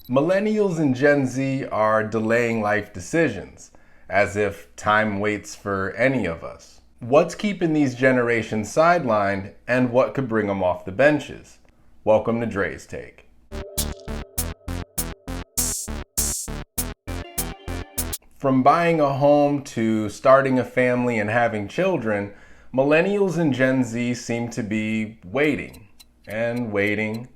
Millennials and Gen Z are delaying life decisions, as if time waits for any of us. What's keeping these generations sidelined, and what could bring them off the benches? Welcome to Dre's Take. From buying a home to starting a family and having children, Millennials and Gen Z seem to be waiting and waiting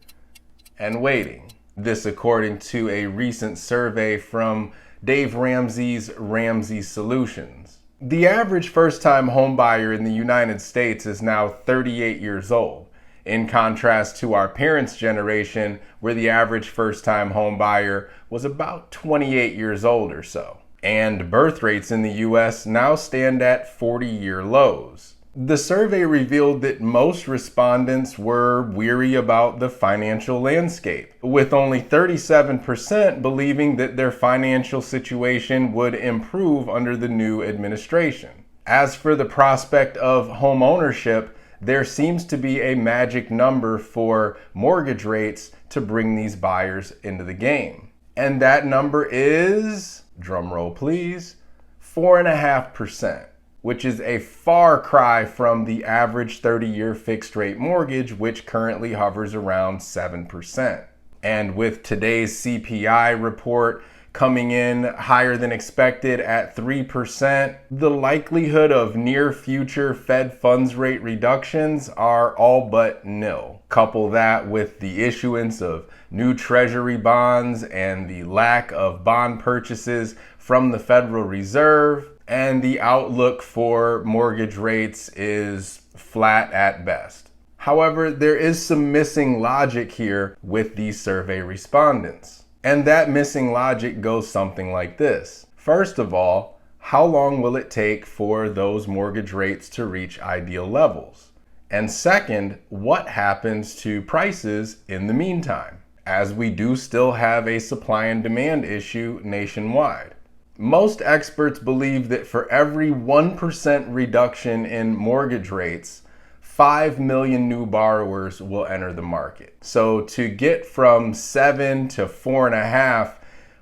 and waiting. This according to a recent survey from Dave Ramsey's Ramsey Solutions. The average first-time homebuyer in the United States is now 38 years old, in contrast to our parents' generation, where the average first-time homebuyer was about 28 years old or so. And birth rates in the US now stand at 40-year lows. The survey revealed that most respondents were weary about the financial landscape, with only 37% believing that their financial situation would improve under the new administration. As for the prospect of home ownership, there seems to be a magic number for mortgage rates to bring these buyers into the game. And that number is, drumroll please, 4.5%. which is a far cry from the average 30-year fixed rate mortgage, which currently hovers around 7%. And with today's CPI report coming in higher than expected at 3%, the likelihood of near future Fed funds rate reductions are all but nil. Couple that with the issuance of new Treasury bonds and the lack of bond purchases from the Federal Reserve, and the outlook for mortgage rates is flat at best. However, there is some missing logic here with these survey respondents. And that missing logic goes something like this. First of all, how long will it take for those mortgage rates to reach ideal levels? And second, what happens to prices in the meantime, as we do still have a supply and demand issue nationwide? Most experts believe that for every 1% reduction in mortgage rates, 5 million new borrowers will enter the market. So to get from 7 to 4.5,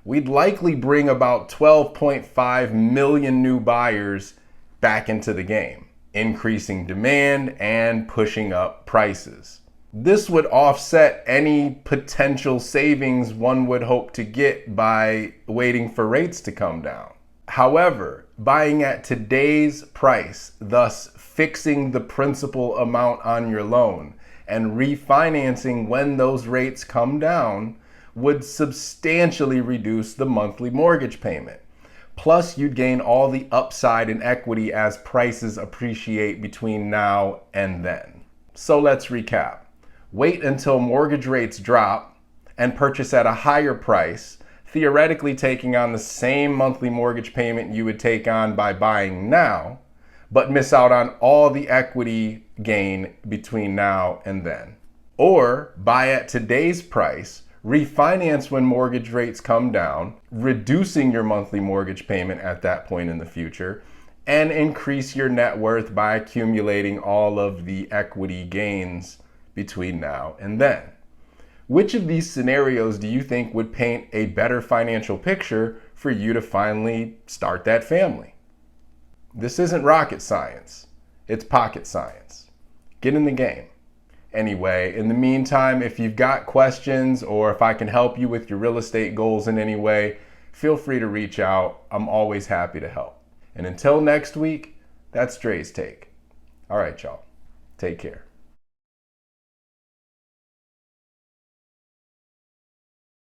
we'd likely bring about 12.5 million new buyers back into the game, increasing demand and pushing up prices. This would offset any potential savings one would hope to get by waiting for rates to come down. However, buying at today's price, thus fixing the principal amount on your loan and refinancing when those rates come down, would substantially reduce the monthly mortgage payment. Plus, you'd gain all the upside in equity as prices appreciate between now and then. So let's recap. Wait until mortgage rates drop and purchase at a higher price, theoretically taking on the same monthly mortgage payment you would take on by buying now, but miss out on all the equity gain between now and then. Or buy at today's price, refinance when mortgage rates come down, reducing your monthly mortgage payment at that point in the future, and increase your net worth by accumulating all of the equity gains between now and then. Which of these scenarios do you think would paint a better financial picture for you to finally start that family? This isn't rocket science, it's pocket science. Get in the game. Anyway, in the meantime, if you've got questions or if I can help you with your real estate goals in any way, feel free to reach out. I'm always happy to help. And until next week, that's Dre's Take. All right, y'all. Take care.